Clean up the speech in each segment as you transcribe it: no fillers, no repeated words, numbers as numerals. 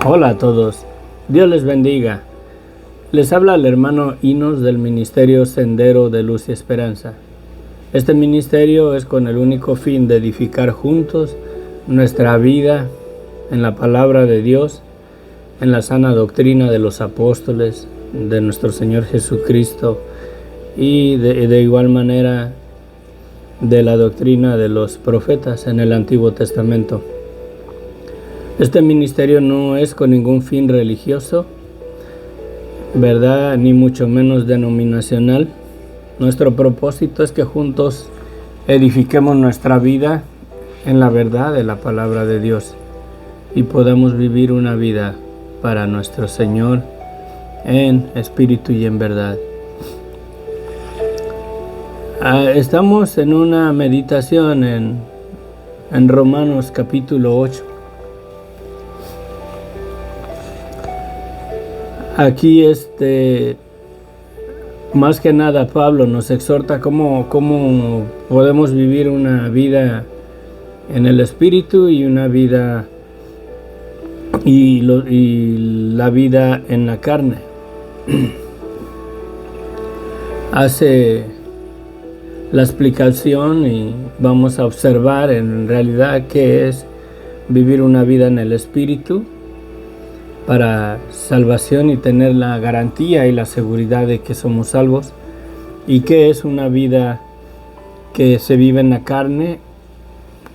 Hola a todos, Dios les bendiga. Les habla el hermano Inos del Ministerio Sendero de Luz y Esperanza. Este ministerio es con el único fin de edificar juntos nuestra vida en la palabra de Dios, en la sana doctrina de los apóstoles, de nuestro Señor Jesucristo y de igual manera de la doctrina de los profetas en el Antiguo Testamento. Este ministerio no es con ningún fin religioso, ¿verdad? Ni mucho menos denominacional. Nuestro propósito es que juntos edifiquemos nuestra vida en la verdad de la palabra de Dios y podamos vivir una vida para nuestro Señor en espíritu y en verdad. Estamos en una meditación en Romanos capítulo 8. Aquí más que nada Pablo nos exhorta cómo podemos vivir una vida en el espíritu y una vida y la vida en la carne. Hace la explicación y vamos a observar en realidad qué es vivir una vida en el espíritu para salvación y tener la garantía y la seguridad de que somos salvos, y qué es una vida que se vive en la carne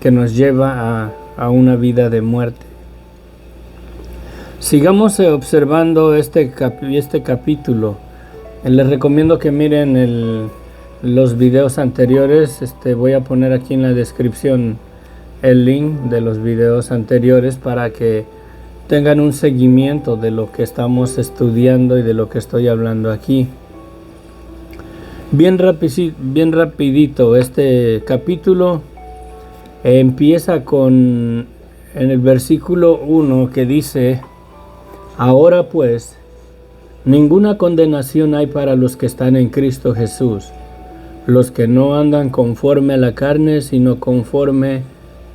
que nos lleva a una vida de muerte. Sigamos observando este capítulo. Les recomiendo que miren los videos anteriores. Voy a poner aquí en la descripción el link de los videos anteriores para que tengan un seguimiento de lo que estamos estudiando y de lo que estoy hablando aquí. Bien rapidito, este capítulo empieza en el versículo 1 que dice: ahora pues, ninguna condenación hay para los que están en Cristo Jesús, los que no andan conforme a la carne, sino conforme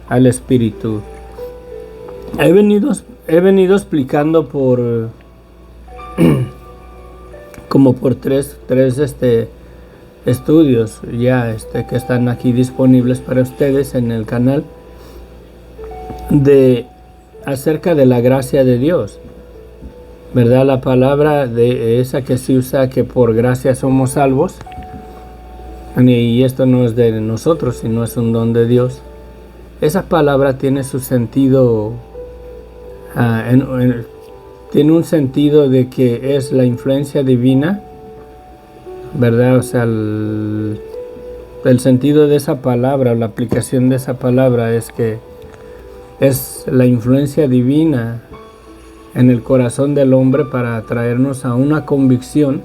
al Espíritu. He venido explicando como por tres estudios ya que están aquí disponibles para ustedes en el canal acerca de la gracia de Dios, ¿verdad? La palabra de esa que se usa, que por gracia somos salvos, y esto no es de nosotros, sino es un don de Dios. Esa palabra tiene su sentido, tiene un sentido de que es la influencia divina, ¿verdad? O sea, el sentido de esa palabra, la aplicación de esa palabra es que es la influencia divina en el corazón del hombre para traernos a una convicción,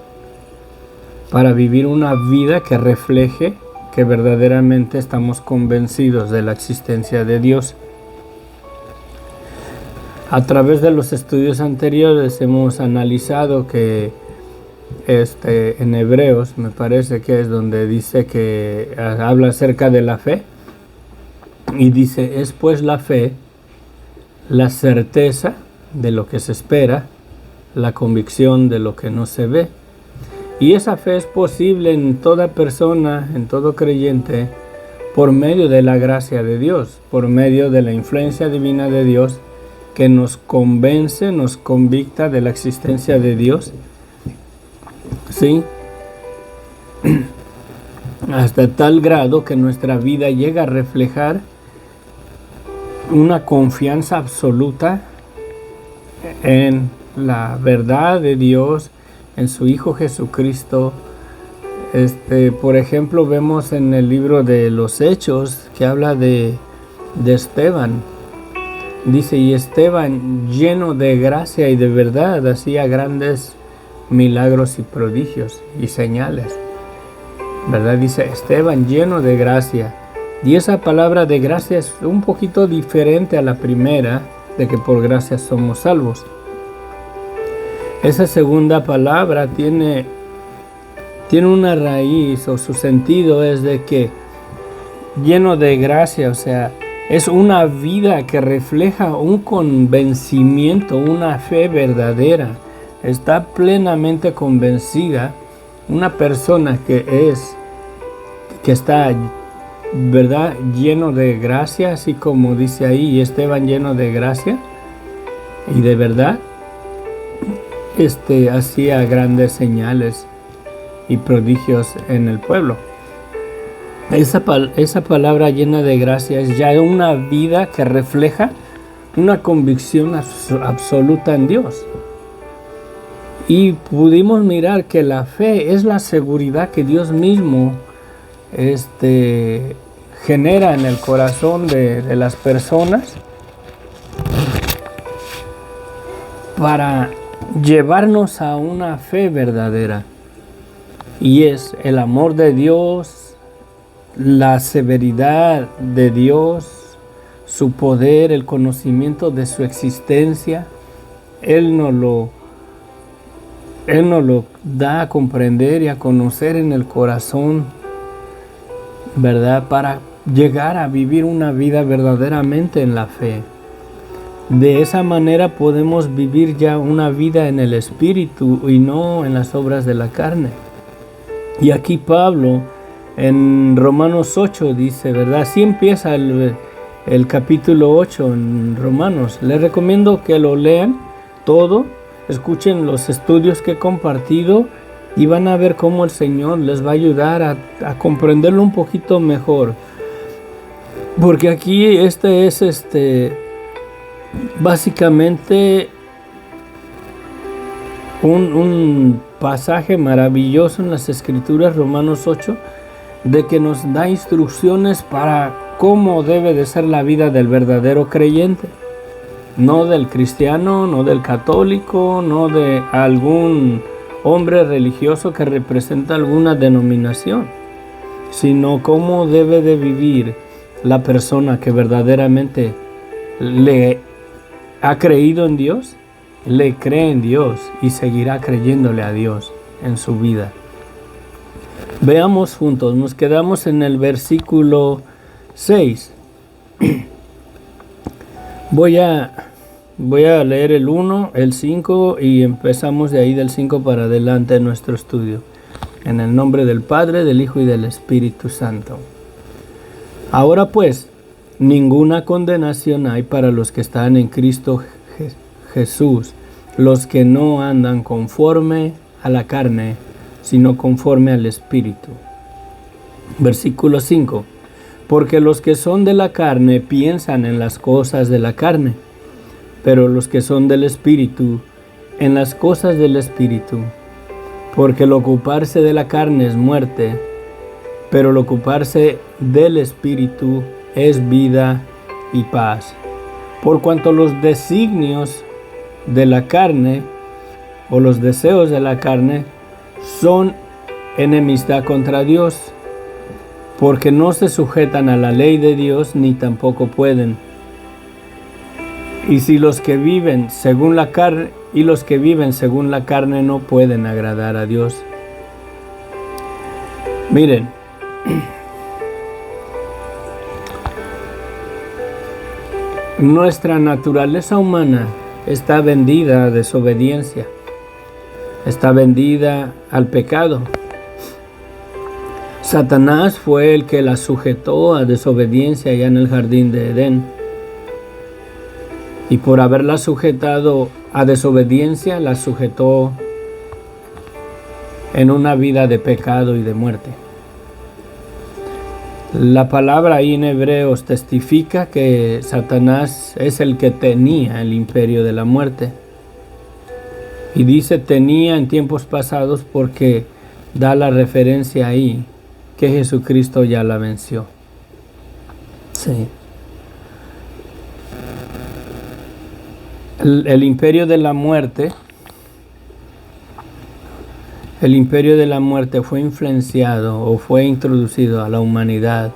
para vivir una vida que refleje que verdaderamente estamos convencidos de la existencia de Dios. A través de los estudios anteriores hemos analizado que en Hebreos, me parece que es donde dice que habla acerca de la fe, y dice: es pues la fe la certeza de lo que se espera, la convicción de lo que no se ve. Y esa fe es posible en toda persona, en todo creyente, por medio de la gracia de Dios, por medio de la influencia divina de Dios, que nos convence, nos convicta de la existencia de Dios, ¿sí? Hasta tal grado que nuestra vida llega a reflejar una confianza absoluta en la verdad de Dios, en su Hijo Jesucristo. Por ejemplo, vemos en el libro de los Hechos que habla de Esteban. Dice: y Esteban, lleno de gracia y de verdad, hacía grandes milagros y prodigios y señales, ¿verdad? Dice Esteban, lleno de gracia. Y esa palabra de gracia es un poquito diferente a la primera, de que por gracia somos salvos. Esa segunda palabra tiene una raíz, o su sentido es de que lleno de gracia, o sea, Es una vida que refleja un convencimiento, una fe verdadera. Está plenamente convencida. Una persona que está, ¿verdad?, lleno de gracia, así como dice ahí, Esteban lleno de gracia y de verdad, hacía grandes señales y prodigios en el pueblo. Esa palabra llena de gracia es ya una vida que refleja una convicción absoluta en Dios. Y pudimos mirar que la fe es la seguridad que Dios mismo genera en el corazón de las personas para llevarnos a una fe verdadera. Y es el amor de Dios, la severidad de Dios, su poder, el conocimiento de su existencia. Él nos lo da a comprender y a conocer en el corazón, ¿verdad?, para llegar a vivir una vida verdaderamente en la fe. De esa manera podemos vivir ya una vida en el Espíritu y no en las obras de la carne. Y aquí Pablo en Romanos 8 dice, ¿verdad? Así empieza el capítulo 8 en Romanos. Les recomiendo que lo lean todo, escuchen los estudios que he compartido y van a ver cómo el Señor les va a ayudar a comprenderlo un poquito mejor. Porque aquí es básicamente un pasaje maravilloso en las Escrituras, Romanos 8, de que nos da instrucciones para cómo debe de ser la vida del verdadero creyente. No del cristiano, no del católico, no de algún hombre religioso que representa alguna denominación, sino cómo debe de vivir la persona que verdaderamente le ha creído en Dios, le cree en Dios y seguirá creyéndole a Dios en su vida. Veamos juntos, nos quedamos en el versículo 6. Voy a leer el 1, el 5 y empezamos de ahí del 5 para adelante en nuestro estudio. En el nombre del Padre, del Hijo y del Espíritu Santo. Ahora pues, ninguna condenación hay para los que están en Cristo Jesús, los que no andan conforme a la carne, sino conforme al Espíritu. Versículo 5. Porque los que son de la carne piensan en las cosas de la carne, pero los que son del Espíritu, en las cosas del Espíritu. Porque el ocuparse de la carne es muerte, pero el ocuparse del Espíritu es vida y paz. Por cuanto los designios de la carne, o los deseos de la carne, son enemistad contra Dios, porque no se sujetan a la ley de Dios, ni tampoco pueden. Y si los que viven según la carne, no pueden agradar a Dios. Miren, nuestra naturaleza humana está vendida a desobediencia, está vendida al pecado. Satanás fue el que la sujetó a desobediencia allá en el jardín de Edén. Y por haberla sujetado a desobediencia, la sujetó en una vida de pecado y de muerte. La palabra ahí en Hebreos testifica que Satanás es el que tenía el imperio de la muerte. Y dice tenía en tiempos pasados porque da la referencia ahí que Jesucristo ya la venció. Sí. El imperio de la muerte fue influenciado o fue introducido a la humanidad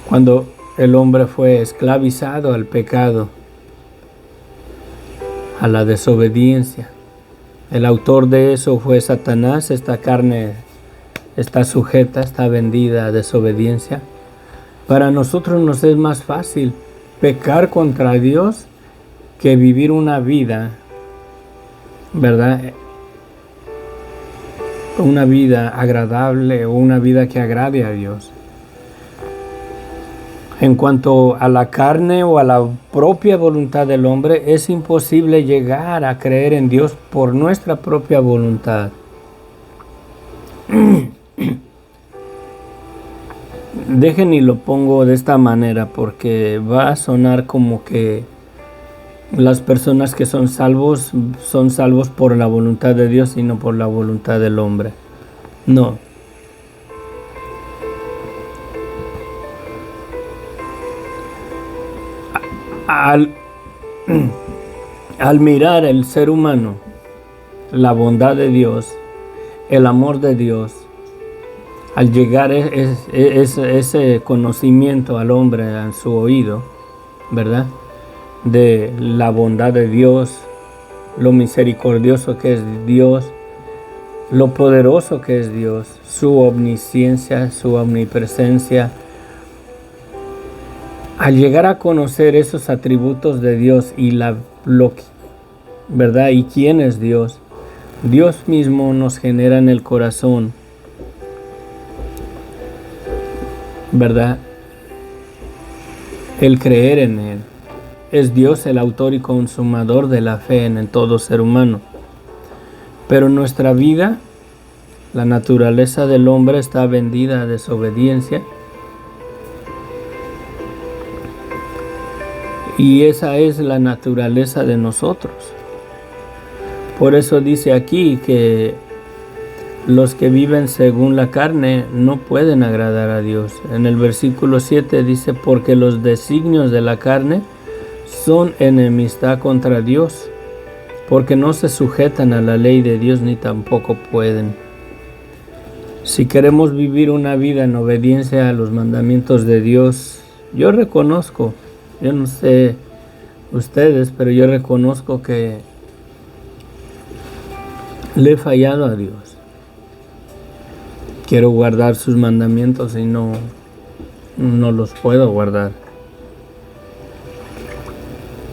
cuando el hombre fue esclavizado al pecado, a la desobediencia. El autor de eso fue Satanás. Esta carne está sujeta, está vendida a desobediencia. Para nosotros nos es más fácil pecar contra Dios que vivir una vida, ¿verdad? Una vida agradable o una vida que agrade a Dios. En cuanto a la carne o a la propia voluntad del hombre, es imposible llegar a creer en Dios por nuestra propia voluntad. Dejen y lo pongo de esta manera porque va a sonar como que las personas que son salvos por la voluntad de Dios y no por la voluntad del hombre. No. Al mirar el ser humano, la bondad de Dios, el amor de Dios, al llegar ese conocimiento al hombre en su oído, ¿verdad? De la bondad de Dios, lo misericordioso que es Dios, lo poderoso que es Dios, su omnisciencia, su omnipresencia. Al llegar a conocer esos atributos de Dios y ¿verdad? ¿Y quién es Dios? Dios mismo nos genera en el corazón, ¿verdad? El creer en Él. Es Dios el autor y consumador de la fe en todo ser humano. Pero nuestra vida, la naturaleza del hombre está vendida a desobediencia. Y esa es la naturaleza de nosotros. Por eso dice aquí que los que viven según la carne no pueden agradar a Dios. En el versículo 7 dice, porque los designios de la carne son enemistad contra Dios, porque no se sujetan a la ley de Dios ni tampoco pueden. Si queremos vivir una vida en obediencia a los mandamientos de Dios, yo reconozco, yo no sé ustedes, pero yo reconozco que le he fallado a Dios. Quiero guardar sus mandamientos y no los puedo guardar.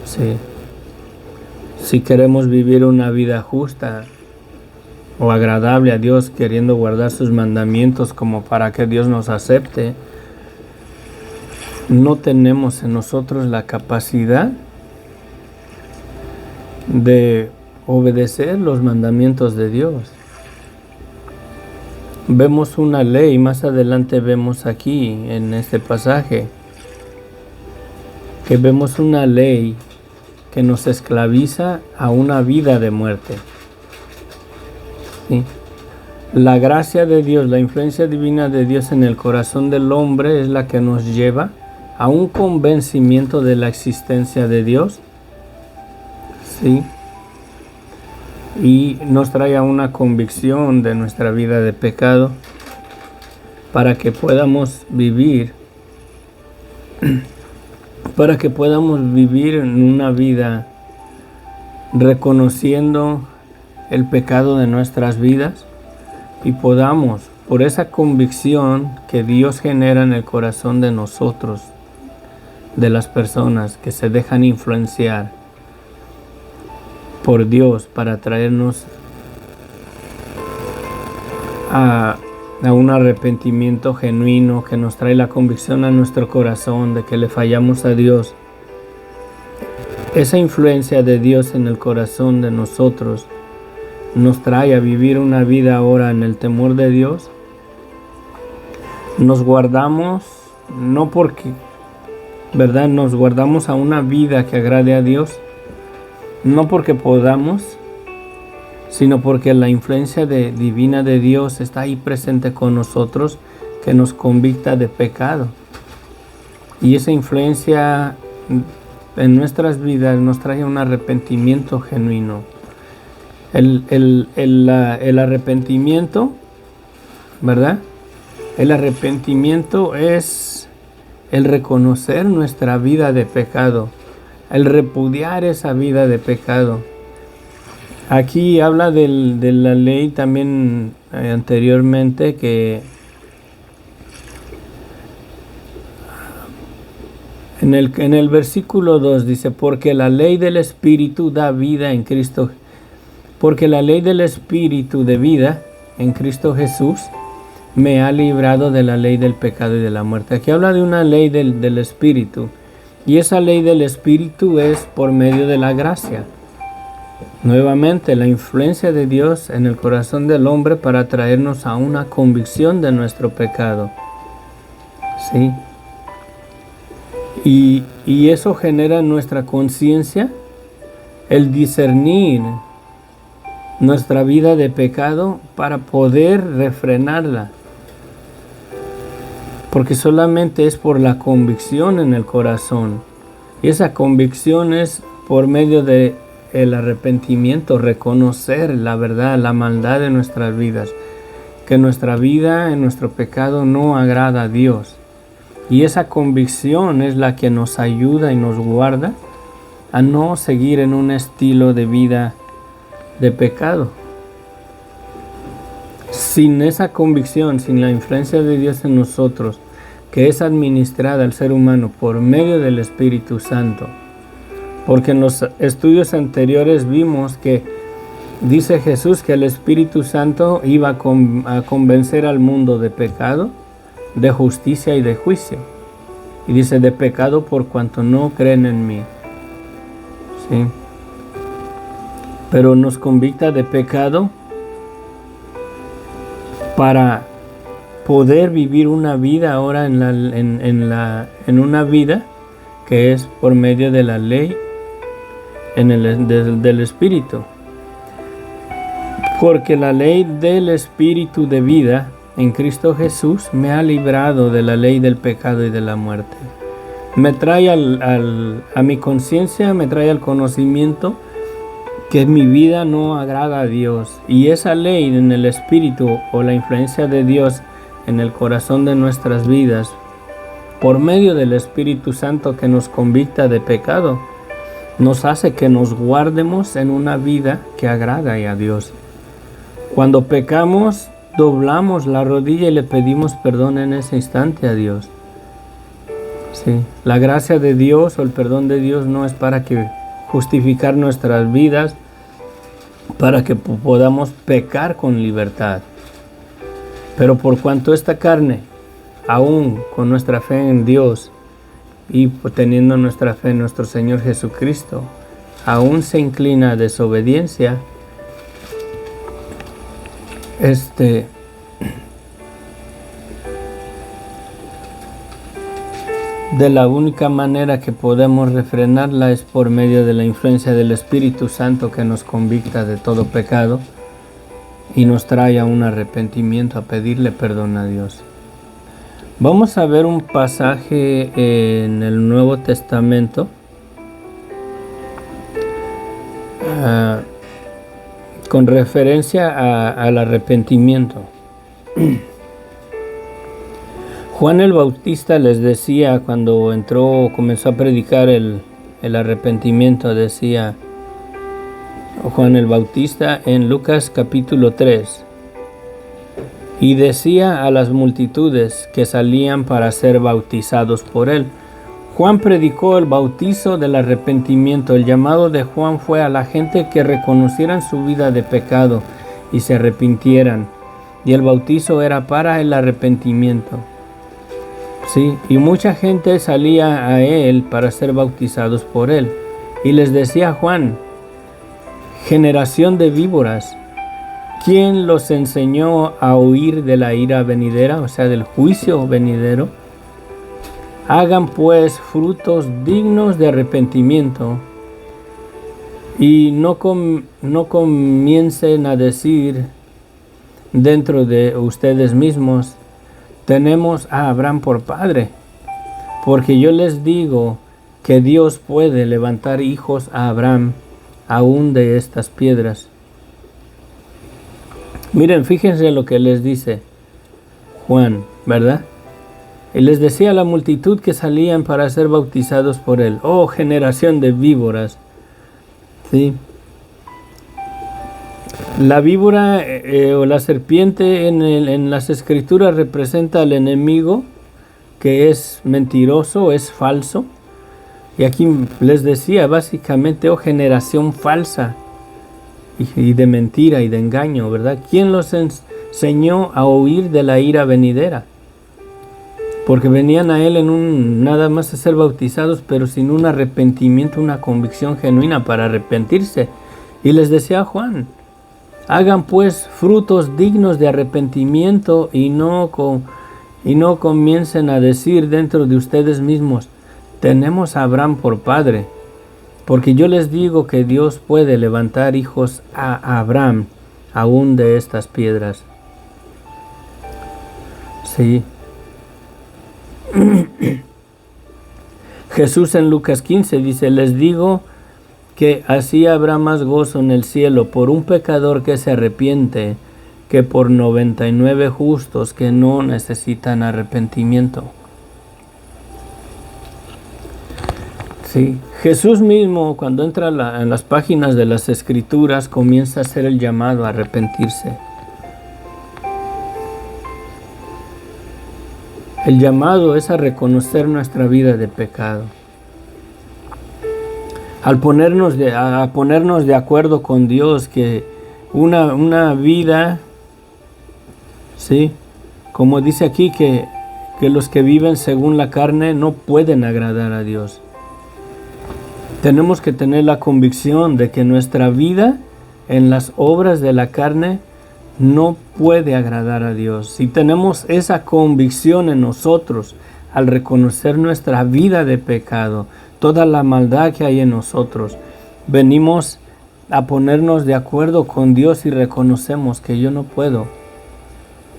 Sí. Si queremos vivir una vida justa o agradable a Dios, queriendo guardar sus mandamientos como para que Dios nos acepte, no tenemos en nosotros la capacidad de obedecer los mandamientos de Dios. Vemos una ley, más adelante vemos aquí en este pasaje, que vemos una ley que nos esclaviza a una vida de muerte. ¿Sí? La gracia de Dios, la influencia divina de Dios en el corazón del hombre es la que nos lleva a un convencimiento de la existencia de Dios. ¿Sí? Y nos trae a una convicción de nuestra vida de pecado para que podamos vivir en una vida reconociendo el pecado de nuestras vidas y podamos, por esa convicción que Dios genera en el corazón de nosotros, de las personas que se dejan influenciar por Dios para traernos a un arrepentimiento genuino que nos trae la convicción a nuestro corazón de que le fallamos a Dios. Esa influencia de Dios en el corazón de nosotros nos trae a vivir una vida ahora en el temor de Dios. Nos guardamos, no porque, ¿verdad? Nos guardamos a una vida que agrade a Dios, no porque podamos, sino porque la influencia divina de Dios está ahí presente con nosotros, que nos convicta de pecado. Y esa influencia en nuestras vidas nos trae un arrepentimiento genuino. El arrepentimiento, ¿verdad? El arrepentimiento es el reconocer nuestra vida de pecado, el repudiar esa vida de pecado. Aquí habla de la ley también anteriormente, que En el versículo 2 dice, porque la ley del Espíritu da vida en Cristo. Porque la ley del Espíritu de vida en Cristo Jesús me ha librado de la ley del pecado y de la muerte. Aquí habla de una ley del Espíritu. Y esa ley del Espíritu es por medio de la gracia. Nuevamente, la influencia de Dios en el corazón del hombre para traernos a una convicción de nuestro pecado. ¿Sí? Y eso genera en nuestra conciencia el discernir nuestra vida de pecado para poder refrenarla. Porque solamente es por la convicción en el corazón. Y esa convicción es por medio de el arrepentimiento, reconocer la verdad, la maldad de nuestras vidas. Que nuestra vida en nuestro pecado no agrada a Dios. Y esa convicción es la que nos ayuda y nos guarda a no seguir en un estilo de vida de pecado. Sin esa convicción, sin la influencia de Dios en nosotros, que es administrada al ser humano por medio del Espíritu Santo. Porque en los estudios anteriores vimos que dice Jesús que el Espíritu Santo iba a convencer al mundo de pecado, de justicia y de juicio. Y dice de pecado por cuanto no creen en mí. ¿Sí? Pero nos convicta de pecado para poder vivir una vida ahora en una vida que es por medio de la ley del Espíritu. Porque la ley del Espíritu de vida en Cristo Jesús me ha librado de la ley del pecado y de la muerte. Me trae a mi conciencia, me trae al conocimiento que mi vida no agrada a Dios. Y esa ley en el Espíritu o la influencia de Dios en el corazón de nuestras vidas, por medio del Espíritu Santo que nos convicta de pecado, nos hace que nos guardemos en una vida que agrada a Dios. Cuando pecamos, doblamos la rodilla y le pedimos perdón en ese instante a Dios. Sí, la gracia de Dios o el perdón de Dios no es para que justificar nuestras vidas, para que podamos pecar con libertad. Pero por cuanto esta carne, aún con nuestra fe en Dios y teniendo nuestra fe en nuestro Señor Jesucristo, aún se inclina a desobediencia, de la única manera que podemos refrenarla es por medio de la influencia del Espíritu Santo que nos convicta de todo pecado y nos trae a un arrepentimiento, a pedirle perdón a Dios. Vamos a ver un pasaje en el Nuevo Testamento con referencia al arrepentimiento. Juan el Bautista les decía cuando comenzó a predicar el arrepentimiento, decía Juan el Bautista en Lucas capítulo 3, y decía a las multitudes que salían para ser bautizados por él. Juan predicó el bautizo del arrepentimiento. El llamado de Juan fue a la gente que reconocieran su vida de pecado y se arrepintieran. Y el bautizo era para el arrepentimiento. Sí, y mucha gente salía a él para ser bautizados por él. Y les decía Juan, generación de víboras, ¿quién los enseñó a huir de la ira venidera, o sea, del juicio venidero? Hagan pues frutos dignos de arrepentimiento y no comiencen a decir dentro de ustedes mismos, tenemos a Abraham por padre, porque yo les digo que Dios puede levantar hijos a Abraham aún de estas piedras. Miren, fíjense lo que les dice Juan, ¿verdad? Y les decía a la multitud que salían para ser bautizados por él. ¡Oh, generación de víboras! ¿Sí? La víbora o la serpiente en las escrituras representa al enemigo que es mentiroso, es falso, Y aquí les decía básicamente, oh generación falsa y de mentira y de engaño, ¿verdad? ¿Quién los enseñó a huir de la ira venidera? Porque venían a él nada más a ser bautizados, pero sin un arrepentimiento, una convicción genuina para arrepentirse. Y les decía a Juan, hagan pues frutos dignos de arrepentimiento y no comiencen a decir dentro de ustedes mismos, tenemos a Abraham por padre. Porque yo les digo que Dios puede levantar hijos a Abraham aún de estas piedras. Sí. Jesús en Lucas 15 dice, les digo que así habrá más gozo en el cielo por un pecador que se arrepiente que por 99 justos que no necesitan arrepentimiento. Sí, Jesús mismo cuando entra en las páginas de las Escrituras comienza a hacer el llamado a arrepentirse. El llamado es a reconocer nuestra vida de pecado. Al ponernos de acuerdo con Dios que una vida, sí, como dice aquí que los que viven según la carne no pueden agradar a Dios. Tenemos que tener la convicción de que nuestra vida en las obras de la carne no puede agradar a Dios. Si tenemos esa convicción en nosotros, al reconocer nuestra vida de pecado, toda la maldad que hay en nosotros, venimos a ponernos de acuerdo con Dios y reconocemos que yo no puedo.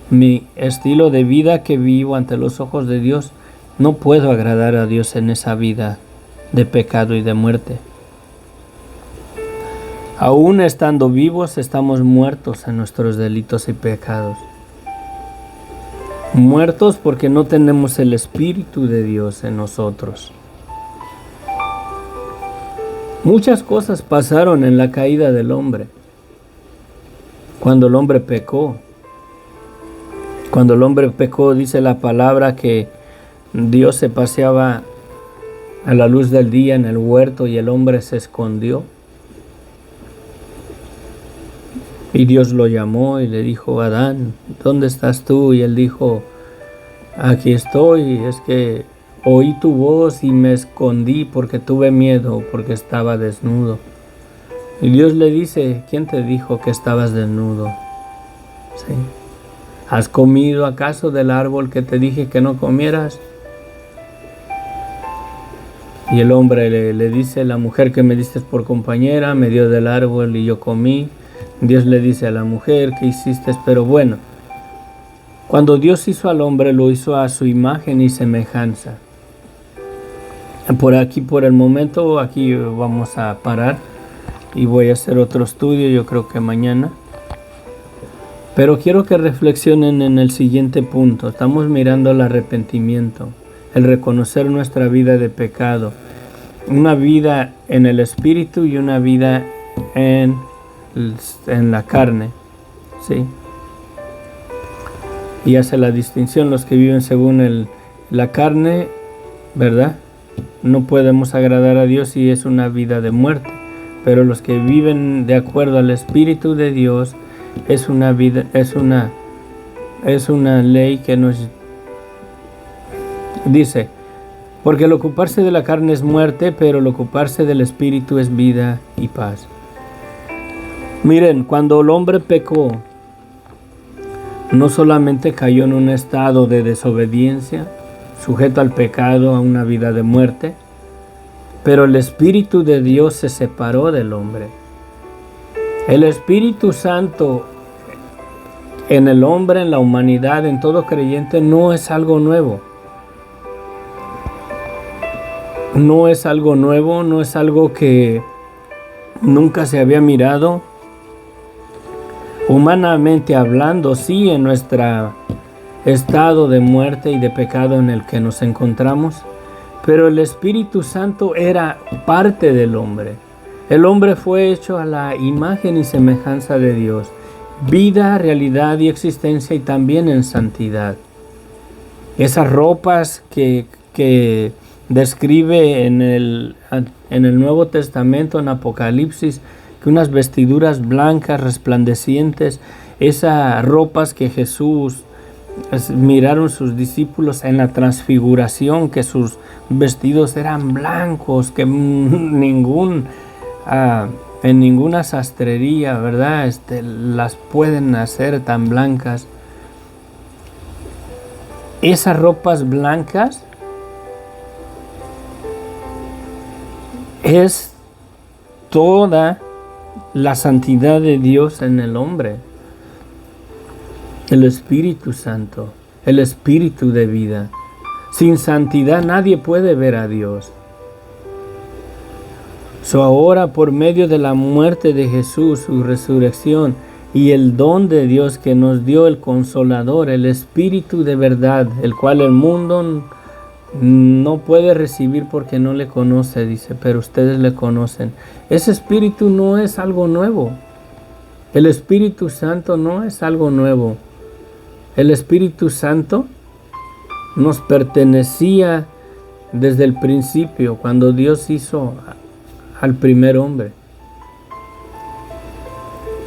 Mi estilo de vida que vivo ante los ojos de Dios, no puedo agradar a Dios en esa vida de pecado y de muerte. Aún estando vivos, estamos muertos en nuestros delitos y pecados. Muertos porque no tenemos el Espíritu de Dios en nosotros. Muchas cosas pasaron en la caída del hombre. Cuando el hombre pecó. Cuando el hombre pecó, dice la palabra que Dios se paseaba a la luz del día en el huerto y el hombre se escondió. Y Dios lo llamó y le dijo, Adán, ¿dónde estás tú? Y él dijo, aquí estoy, es que oí tu voz y me escondí porque tuve miedo, porque estaba desnudo. Y Dios le dice, ¿quién te dijo que estabas desnudo? ¿Sí? ¿Has comido acaso del árbol que te dije que no comieras? Y el hombre le dice, la mujer que me diste por compañera me dio del árbol y yo comí. Dios le dice a la mujer, ¿qué hiciste? Pero bueno, cuando Dios hizo al hombre, lo hizo a su imagen y semejanza. Por el momento, aquí vamos a parar y voy a hacer otro estudio, yo creo que mañana. Pero quiero que reflexionen en el siguiente punto. Estamos mirando el arrepentimiento, el reconocer nuestra vida de pecado, una vida en el espíritu y una vida en la carne, ¿sí? Y hace la distinción, los que viven según la carne, ¿verdad? No podemos agradar a Dios y es una vida de muerte, pero los que viven de acuerdo al Espíritu de Dios es una vida, es una ley que nos dice, porque el ocuparse de la carne es muerte, pero el ocuparse del Espíritu es vida y paz. Miren, cuando el hombre pecó, no solamente cayó en un estado de desobediencia, sujeto al pecado, a una vida de muerte, pero el Espíritu de Dios se separó del hombre. El Espíritu Santo en el hombre, en la humanidad, en todo creyente, no es algo nuevo. No es algo nuevo, no es algo que nunca se había mirado. Humanamente hablando, sí, en nuestro estado de muerte y de pecado en el que nos encontramos, pero el Espíritu Santo era parte del hombre. El hombre fue hecho a la imagen y semejanza de Dios, vida, realidad y existencia, y también en santidad. Esas ropas que describe en el Nuevo Testamento, en Apocalipsis, que unas vestiduras blancas, resplandecientes, esas ropas que Jesús miraron sus discípulos en la transfiguración, que sus vestidos eran blancos, que en ninguna sastrería, ¿verdad? Las pueden hacer tan blancas. Esas ropas blancas es toda la santidad de Dios en el hombre. El Espíritu Santo, el Espíritu de vida. Sin santidad nadie puede ver a Dios. Ahora, por medio de la muerte de Jesús, su resurrección y el don de Dios que nos dio el Consolador, el Espíritu de verdad, el cual el mundo no puede recibir porque no le conoce, dice, pero ustedes le conocen. Ese Espíritu no es algo nuevo. El Espíritu Santo no es algo nuevo. El Espíritu Santo nos pertenecía desde el principio, cuando Dios hizo al primer hombre.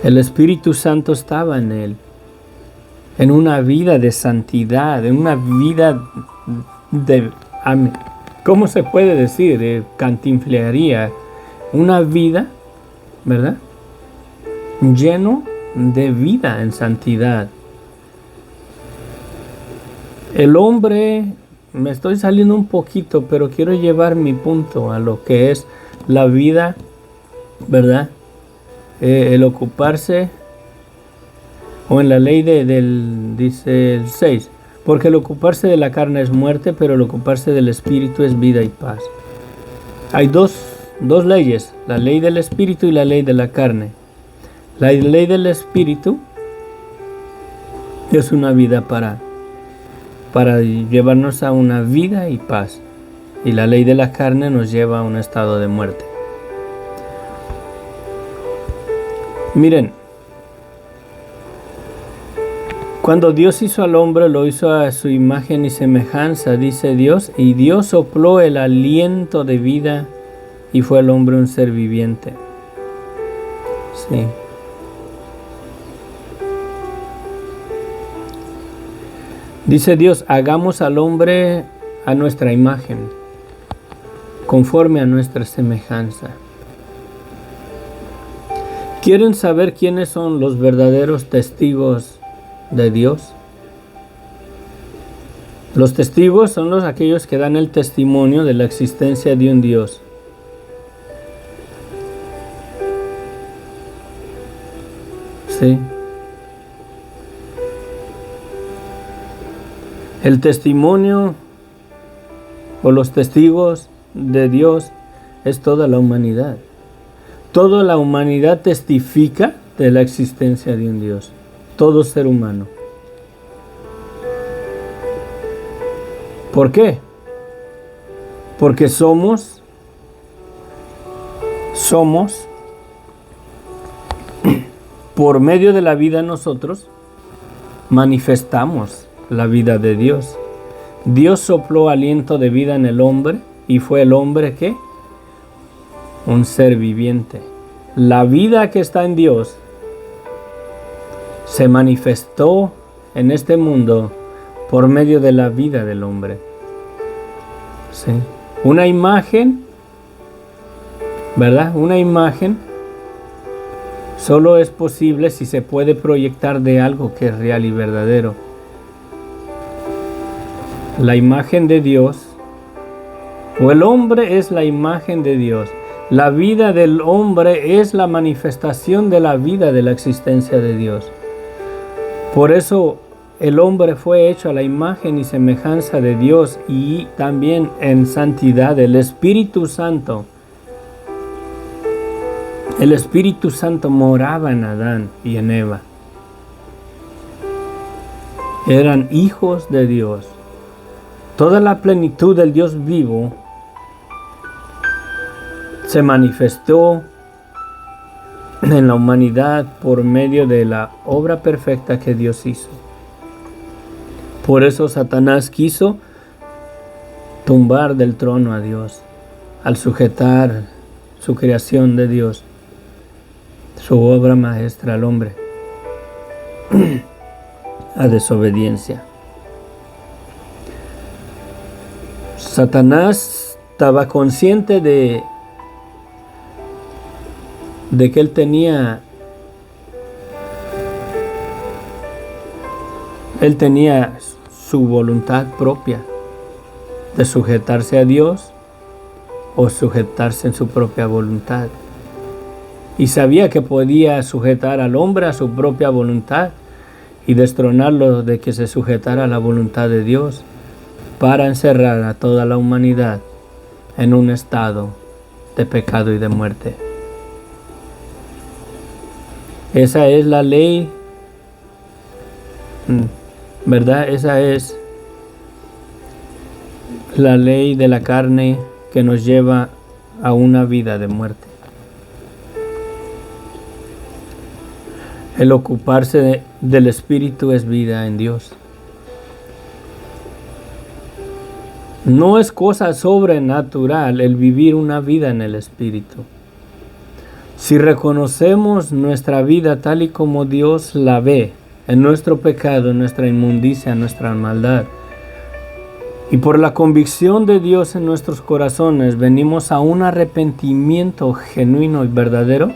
El Espíritu Santo estaba en él, en una vida de santidad, en una vida de, ¿cómo se puede decir? Cantinflearía, una vida, ¿verdad? Lleno de vida en santidad. El hombre, me estoy saliendo un poquito, pero quiero llevar mi punto a lo que es la vida, ¿verdad? El ocuparse, o en la ley dice el 6, porque el ocuparse de la carne es muerte, pero el ocuparse del Espíritu es vida y paz. Hay dos leyes, la ley del Espíritu y la ley de la carne. La ley del Espíritu es una vida para llevarnos a una vida y paz. Y la ley de la carne nos lleva a un estado de muerte. Miren, cuando Dios hizo al hombre, lo hizo a su imagen y semejanza, dice Dios, y Dios sopló el aliento de vida y fue el hombre un ser viviente. Sí. Dice Dios, hagamos al hombre a nuestra imagen, conforme a nuestra semejanza. ¿Quieren saber quiénes son los verdaderos testigos de Dios? Los testigos son aquellos que dan el testimonio de la existencia de un Dios. Sí. El testimonio o los testigos de Dios es toda la humanidad. Toda la humanidad testifica de la existencia de un Dios. Todo ser humano. ¿Por qué? Porque somos, por medio de la vida nosotros, manifestamos la vida de Dios. Dios sopló aliento de vida en el hombre y fue el hombre ¿qué? Un ser viviente. La vida que está en Dios se manifestó en este mundo por medio de la vida del hombre. ¿Sí? Una imagen, ¿verdad? Una imagen solo es posible si se puede proyectar de algo que es real y verdadero. La imagen de Dios, o el hombre es la imagen de Dios. La vida del hombre es la manifestación de la vida de la existencia de Dios. Por eso el hombre fue hecho a la imagen y semejanza de Dios y también en santidad. El Espíritu Santo moraba en Adán y en Eva. Eran hijos de Dios. Toda la plenitud del Dios vivo se manifestó en la humanidad por medio de la obra perfecta que Dios hizo. Por eso Satanás quiso tumbar del trono a Dios, al sujetar su creación de Dios, su obra maestra al hombre, a desobediencia. Satanás estaba consciente de que él tenía su voluntad propia de sujetarse a Dios o sujetarse en su propia voluntad. Y sabía que podía sujetar al hombre a su propia voluntad y destronarlo de que se sujetara a la voluntad de Dios para encerrar a toda la humanidad en un estado de pecado y de muerte. Esa es la ley, ¿verdad? Esa es la ley de la carne que nos lleva a una vida de muerte. El ocuparse del Espíritu es vida en Dios. No es cosa sobrenatural el vivir una vida en el Espíritu. Si reconocemos nuestra vida tal y como Dios la ve, en nuestro pecado, en nuestra inmundicia, en nuestra maldad, y por la convicción de Dios en nuestros corazones venimos a un arrepentimiento genuino y verdadero,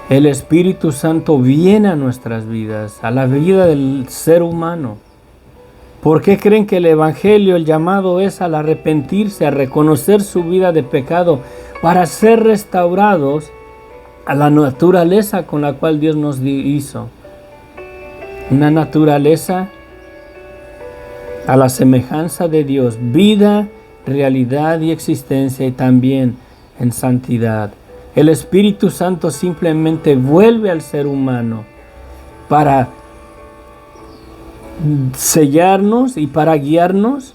el Espíritu Santo viene a nuestras vidas, a la vida del ser humano. ¿Por qué creen que el Evangelio, el llamado es al arrepentirse, a reconocer su vida de pecado, para ser restaurados a la naturaleza con la cual Dios nos hizo? Una naturaleza a la semejanza de Dios, vida, realidad y existencia, y también en santidad. El Espíritu Santo simplemente vuelve al ser humano para sellarnos y para guiarnos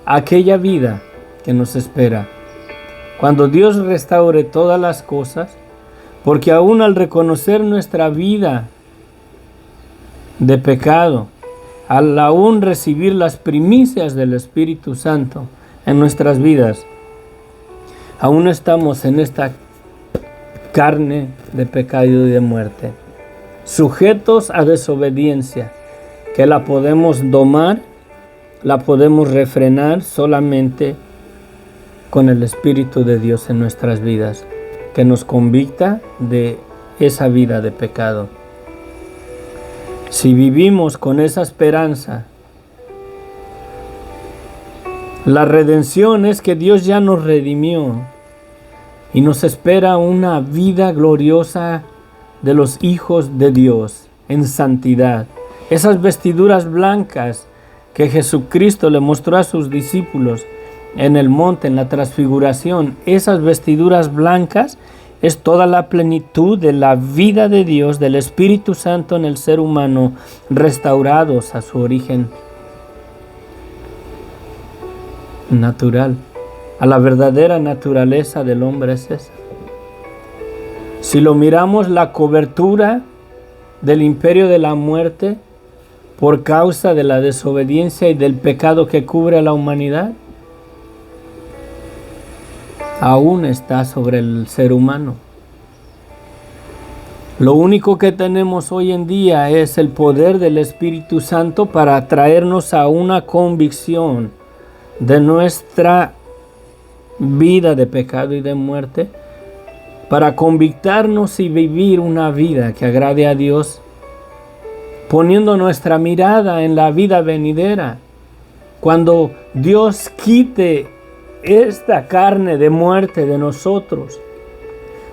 a aquella vida que nos espera. Cuando Dios restaure todas las cosas, porque aún al reconocer nuestra vida de pecado, al aún recibir las primicias del Espíritu Santo en nuestras vidas, aún estamos en esta carne de pecado y de muerte, sujetos a desobediencia, que la podemos domar, la podemos refrenar solamente con el Espíritu de Dios en nuestras vidas, que nos convicta de esa vida de pecado. Si vivimos con esa esperanza, la redención es que Dios ya nos redimió y nos espera una vida gloriosa de los hijos de Dios en santidad. Esas vestiduras blancas que Jesucristo le mostró a sus discípulos en el monte, en la transfiguración, esas vestiduras blancas es toda la plenitud de la vida de Dios, del Espíritu Santo en el ser humano, restaurados a su origen natural. A la verdadera naturaleza del hombre es esa. Si lo miramos, la cobertura del imperio de la muerte por causa de la desobediencia y del pecado que cubre a la humanidad, aún está sobre el ser humano. Lo único que tenemos hoy en día es el poder del Espíritu Santo para traernos a una convicción de nuestra vida de pecado y de muerte, para convictarnos y vivir una vida que agrade a Dios, poniendo nuestra mirada en la vida venidera. Cuando Dios quite esta carne de muerte de nosotros,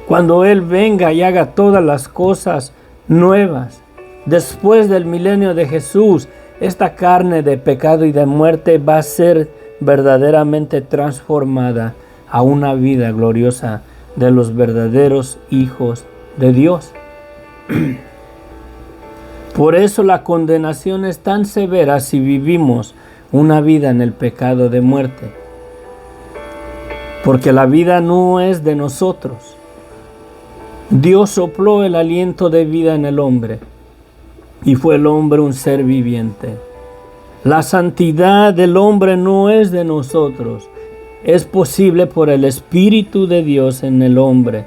cuando Él venga y haga todas las cosas nuevas, después del milenio de Jesús, esta carne de pecado y de muerte va a ser verdaderamente transformada a una vida gloriosa de los verdaderos hijos de Dios. Por eso la condenación es tan severa si vivimos una vida en el pecado de muerte. Porque la vida no es de nosotros. Dios sopló el aliento de vida en el hombre y fue el hombre un ser viviente. La santidad del hombre no es de nosotros. Es posible por el Espíritu de Dios en el hombre.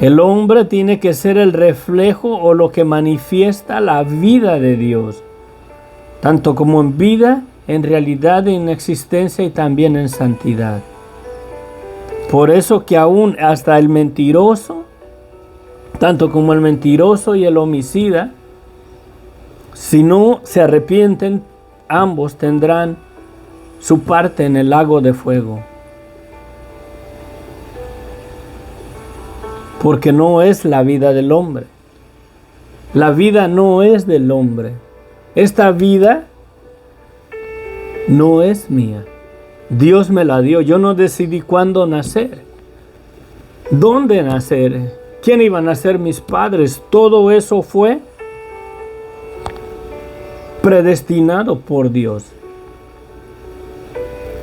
El hombre tiene que ser el reflejo o lo que manifiesta la vida de Dios, tanto como en vida, en realidad, en existencia y también en santidad. Por eso que aún hasta el mentiroso, tanto como el mentiroso y el homicida, si no se arrepienten, ambos tendrán su parte en el lago de fuego. Porque no es la vida del hombre. La vida no es del hombre. Esta vida no es mía. Dios me la dio. Yo no decidí cuándo nacer. ¿Dónde nacer? ¿Quién iban a ser mis padres? Todo eso fue predestinado por Dios.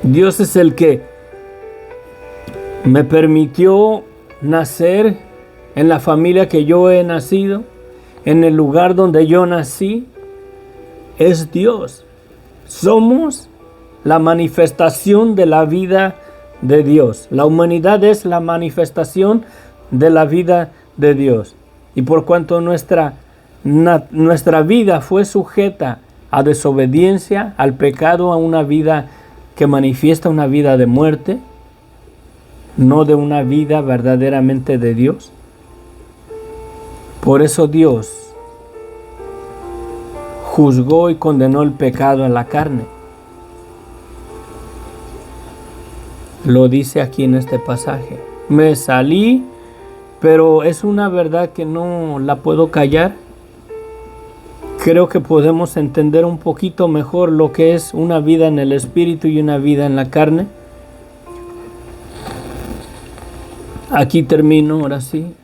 Dios es el que me permitió nacer en la familia que yo he nacido, en el lugar donde yo nací. Es Dios. Somos la manifestación de la vida de Dios. La humanidad es la manifestación de la vida de Dios. Y por cuanto nuestra vida fue sujeta a desobediencia, al pecado, a una vida que manifiesta una vida de muerte, no de una vida verdaderamente de Dios. Por eso Dios juzgó y condenó el pecado en la carne. Lo dice aquí en este pasaje. Me salí, pero es una verdad que no la puedo callar. Creo que podemos entender un poquito mejor lo que es una vida en el espíritu y una vida en la carne. Aquí termino, ahora sí.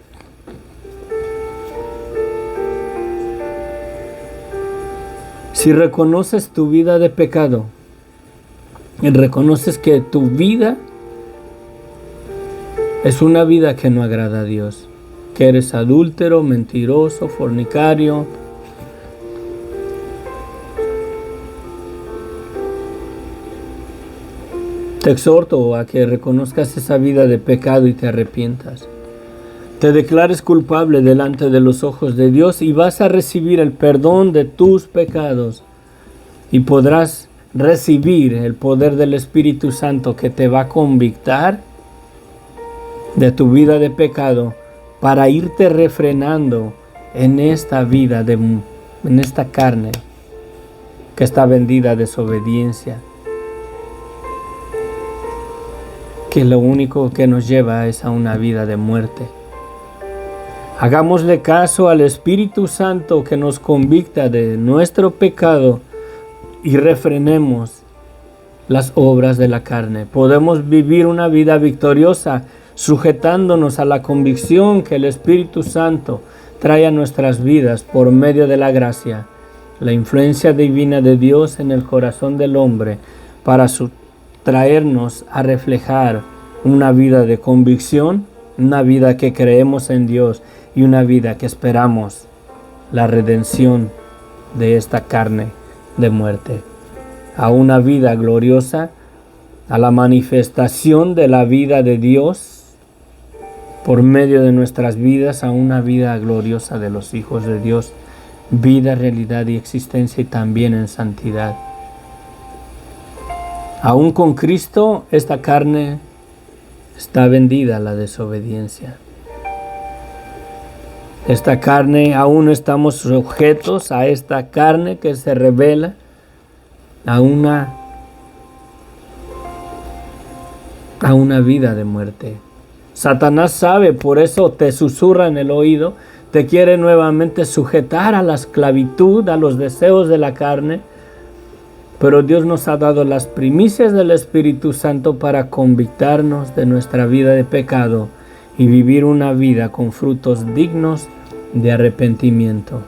Si reconoces tu vida de pecado y reconoces que tu vida es una vida que no agrada a Dios, que eres adúltero, mentiroso, fornicario, te exhorto a que reconozcas esa vida de pecado y te arrepientas. Te declares culpable delante de los ojos de Dios y vas a recibir el perdón de tus pecados y podrás recibir el poder del Espíritu Santo que te va a convictar de tu vida de pecado para irte refrenando en esta vida, en esta carne que está vendida a desobediencia, que lo único que nos lleva es a una vida de muerte. Hagámosle caso al Espíritu Santo que nos convicta de nuestro pecado y refrenemos las obras de la carne. Podemos vivir una vida victoriosa sujetándonos a la convicción que el Espíritu Santo trae a nuestras vidas por medio de la gracia, la influencia divina de Dios en el corazón del hombre para traernos a reflejar una vida de convicción, una vida que creemos en Dios y una vida que esperamos la redención de esta carne de muerte, a una vida gloriosa, a la manifestación de la vida de Dios por medio de nuestras vidas, a una vida gloriosa de los hijos de Dios, vida, realidad y existencia y también en santidad. Aún con Cristo, esta carne está vendida a la desobediencia. Esta carne, aún estamos sujetos a esta carne que se revela a una vida de muerte. Satanás sabe, por eso te susurra en el oído, te quiere nuevamente sujetar a la esclavitud, a los deseos de la carne, pero Dios nos ha dado las primicias del Espíritu Santo para convictarnos de nuestra vida de pecado y vivir una vida con frutos dignos de arrepentimiento.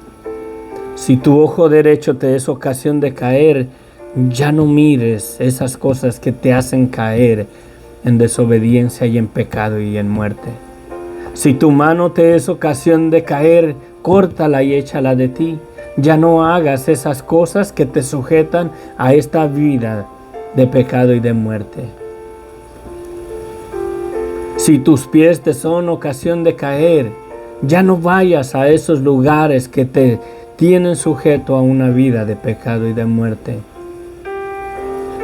Si tu ojo derecho te es ocasión de caer, ya no mires esas cosas que te hacen caer en desobediencia y en pecado y en muerte. Si tu mano te es ocasión de caer, córtala y échala de ti. ya no hagas esas cosas que te sujetan a esta vida de pecado y de muerte. Si tus pies te son ocasión de caer, ya no vayas a esos lugares que te tienen sujeto a una vida de pecado y de muerte.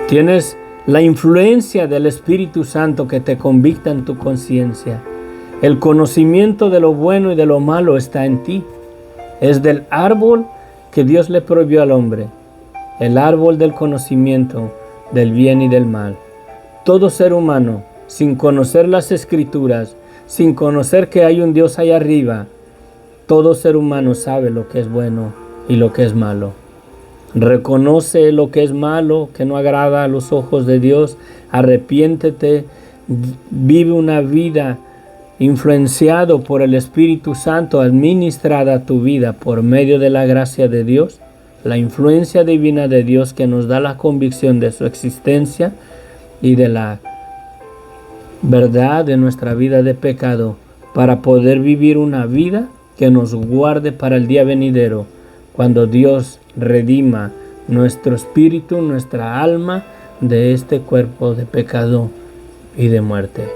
Tienes la influencia del Espíritu Santo que te convicta en tu conciencia. El conocimiento de lo bueno y de lo malo está en ti. Es del árbol que Dios le prohibió al hombre, el árbol del conocimiento del bien y del mal. Todo ser humano, sin conocer las Escrituras, sin conocer que hay un Dios allá arriba, todo ser humano sabe lo que es bueno y lo que es malo. Reconoce lo que es malo, que no agrada a los ojos de Dios, arrepiéntete, vive una vida influenciado por el Espíritu Santo, administrada a tu vida por medio de la gracia de Dios, la influencia divina de Dios que nos da la convicción de su existencia y de la verdad de nuestra vida de pecado, para poder vivir una vida que nos guarde para el día venidero, cuando Dios redima nuestro espíritu, nuestra alma de este cuerpo de pecado y de muerte.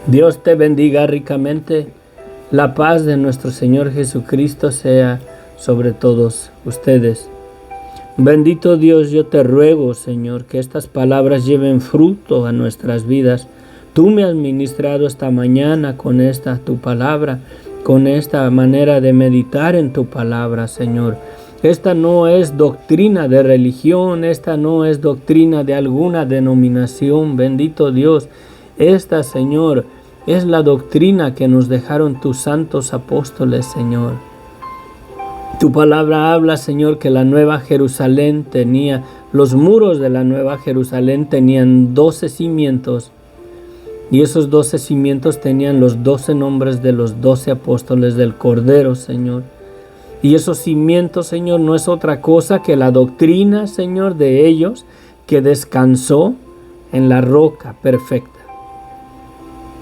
Dios te bendiga ricamente. La paz de nuestro Señor Jesucristo sea sobre todos ustedes. Bendito Dios, yo te ruego, Señor, que estas palabras lleven fruto a nuestras vidas. Tú me has ministrado esta mañana con esta tu palabra, con esta manera de meditar en tu palabra, Señor. Esta no es doctrina de religión, esta no es doctrina de alguna denominación, bendito Dios. Esta, Señor, es la doctrina que nos dejaron tus santos apóstoles, Señor. Tu palabra habla, Señor, que la Nueva Jerusalén tenía, los muros de la Nueva Jerusalén tenían 12 cimientos. Y esos 12 cimientos tenían los 12 nombres de los 12 apóstoles del Cordero, Señor. Y esos cimientos, Señor, no es otra cosa que la doctrina, Señor, de ellos que descansó en la roca perfecta.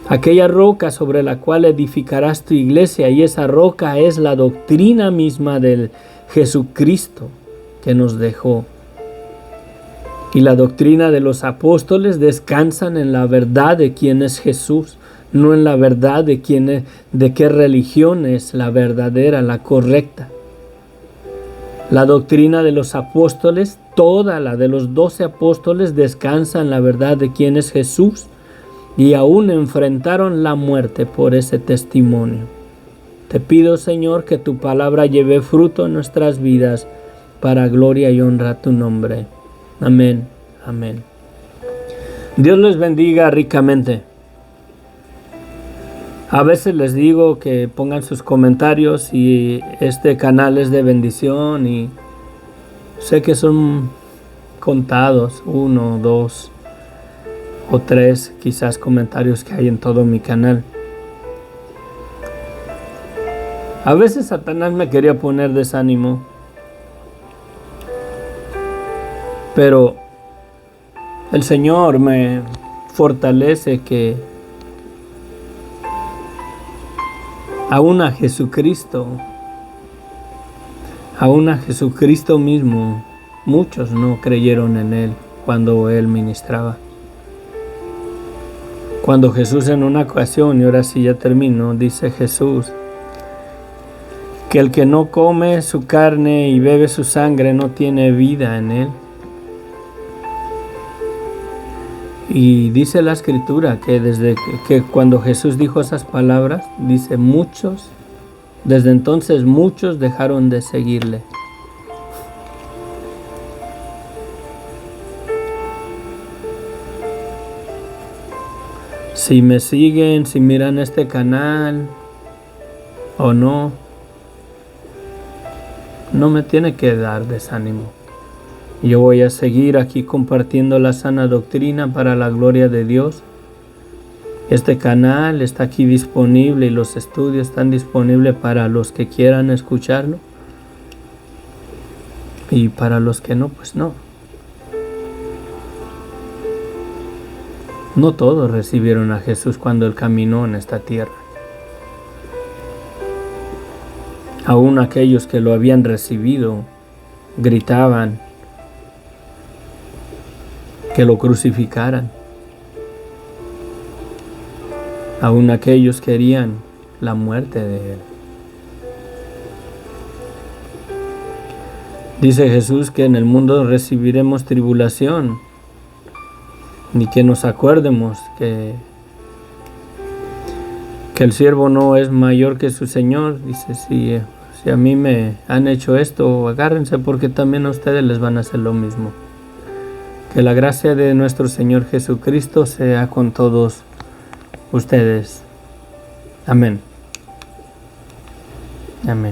Aquella roca sobre la cual edificarás tu iglesia, y esa roca es la doctrina misma del Jesucristo que nos dejó. Y la doctrina de los apóstoles descansan en la verdad de quién es Jesús, no en la verdad de qué religión es la verdadera, la correcta. La doctrina de los apóstoles, toda la de los 12 apóstoles, descansa en la verdad de quién es Jesús, y aún enfrentaron la muerte por ese testimonio. Te pido, Señor, que tu palabra lleve fruto en nuestras vidas para gloria y honra a tu nombre. Amén, amén. Dios les bendiga ricamente. A veces les digo que pongan sus comentarios y este canal es de bendición, y sé que son contados, 1, 2 o 3 quizás comentarios que hay en todo mi canal. A veces Satanás me quería poner desánimo, pero el Señor me fortalece que aún a Jesucristo mismo, muchos no creyeron en Él cuando Él ministraba. Cuando Jesús en una ocasión, y ahora sí ya termino, dice Jesús que el que no come su carne y bebe su sangre no tiene vida en Él. Y dice la Escritura que desde que cuando Jesús dijo esas palabras, dice desde entonces muchos dejaron de seguirle. Si me siguen, si miran este canal o no, no me tiene que dar desánimo. Yo voy a seguir aquí compartiendo la sana doctrina para la gloria de Dios. Este canal está aquí disponible y los estudios están disponibles para los que quieran escucharlo. Y para los que no, pues no. No todos recibieron a Jesús cuando Él caminó en esta tierra. Aún aquellos que lo habían recibido gritaban que lo crucificaran. Aún aquellos querían la muerte de él. Dice Jesús que en el mundo recibiremos tribulación, ni que nos acuerdemos que el siervo no es mayor que su Señor. Dice, si a mí me han hecho esto, agárrense porque también a ustedes les van a hacer lo mismo. Que la gracia de nuestro Señor Jesucristo sea con todos ustedes. Amén. Amén.